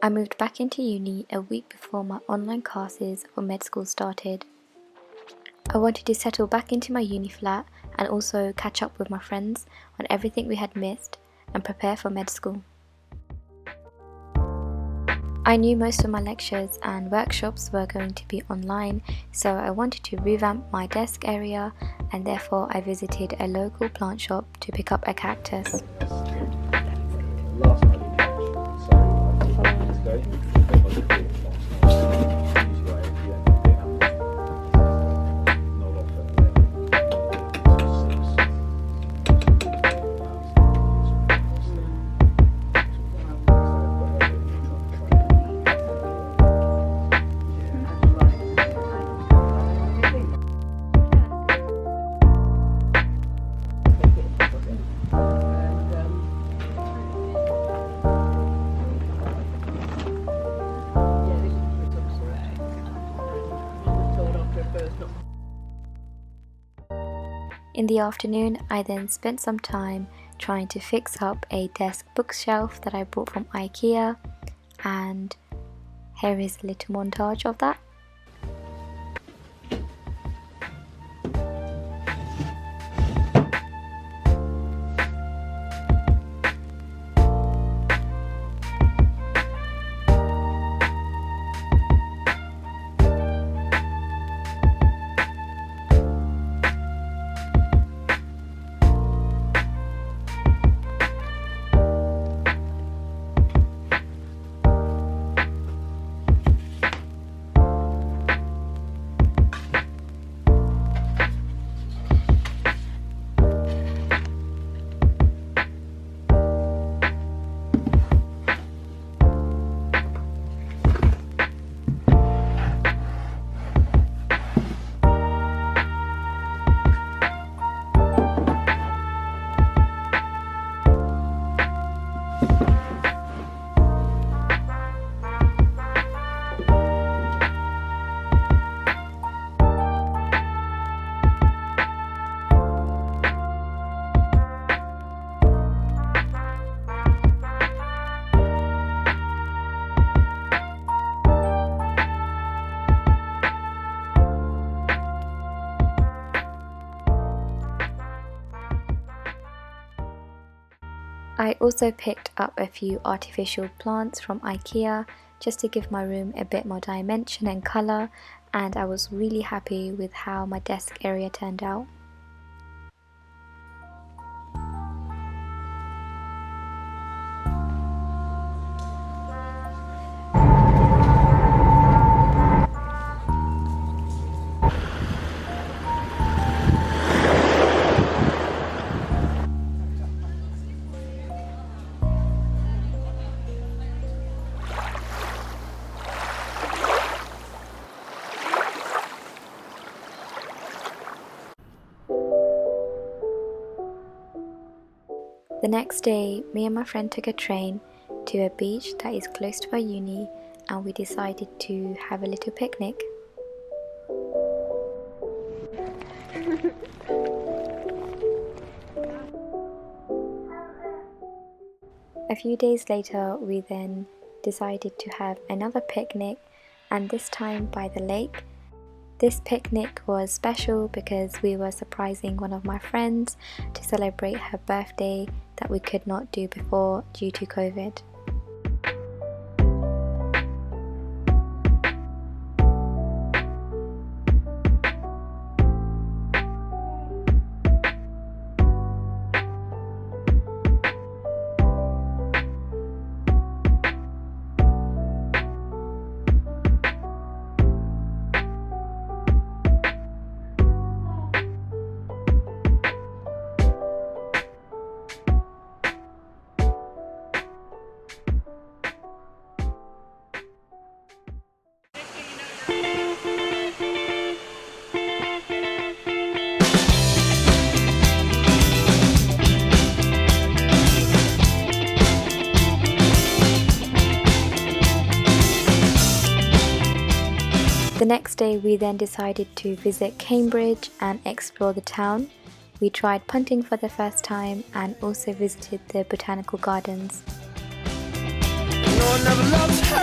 I moved back into uni a week before my online classes for med school started. I wanted to settle back into my uni flat and also catch up with my friends on everything we had missed and prepare for med school. I knew most of my lectures and workshops were going to be online, so I wanted to revamp my desk area, and therefore I visited a local plant shop to pick up a cactus. In the afternoon, I then spent some time trying to fix up a desk bookshelf that I bought from IKEA, and here is a little montage of that. I also picked up a few artificial plants from IKEA just to give my room a bit more dimension and colour, and I was really happy with how my desk area turned out. The next day, me and my friend took a train to a beach that is close to our uni, and we decided to have a little picnic. A few days later, we then decided to have another picnic, and this time by the lake. This picnic was special because we were surprising one of my friends to celebrate her birthday that we could not do before due to COVID. The next day we then decided to visit Cambridge and explore the town. We tried punting for the first time and also visited the botanical gardens. No, I never loved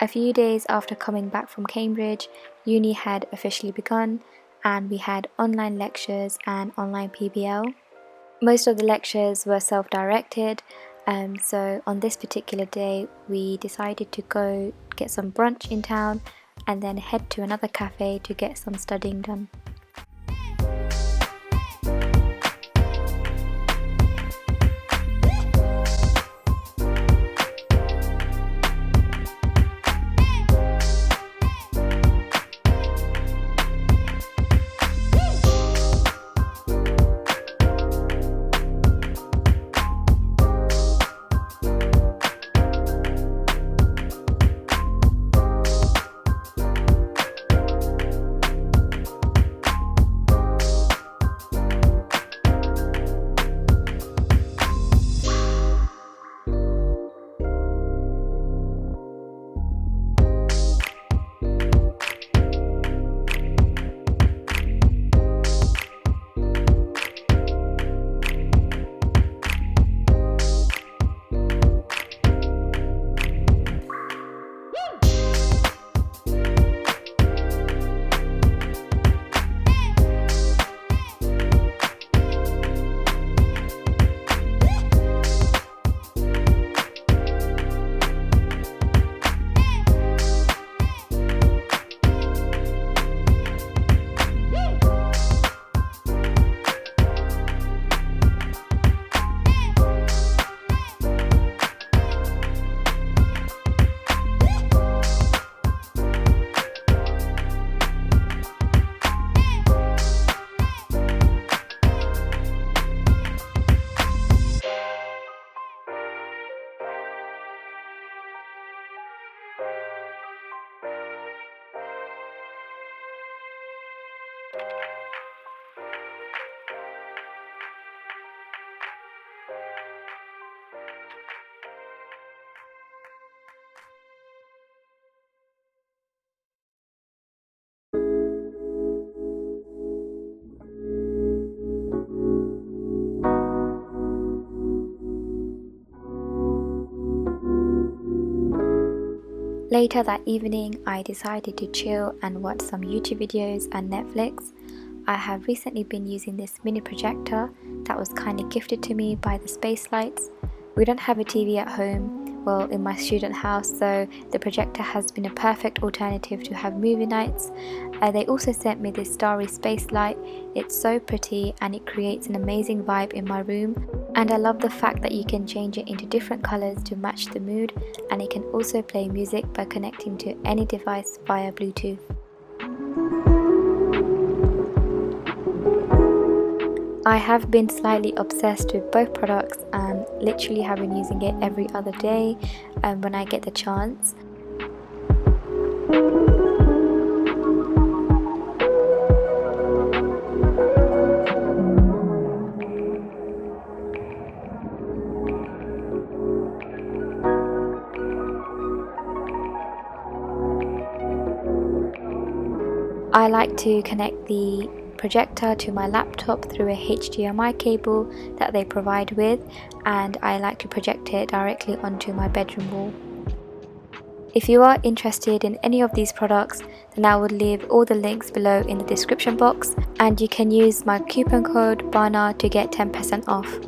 A few days after coming back from Cambridge, uni had officially begun and we had online lectures and online PBL. Most of the lectures were self-directed, so on this particular day we decided to go get some brunch in town and then head to another cafe to get some studying done. Later that evening, I decided to chill and watch some YouTube videos and Netflix. I have recently been using this mini projector that was kindly gifted to me by the Space Lights. We don't have a TV at home, well, in my student house, so the projector has been a perfect alternative to have movie nights. They also sent me this starry space light. It's so pretty and it creates an amazing vibe in my room. And I love the fact that you can change it into different colors to match the mood, and it can also play music by connecting to any device via Bluetooth. I have been slightly obsessed with both products and literally have been using it every other day when I get the chance. I like to connect the projector to my laptop through a HDMI cable that they provide with, and I like to project it directly onto my bedroom wall. If you are interested in any of these products, then I will leave all the links below in the description box, and you can use my coupon code BANA to get 10% off.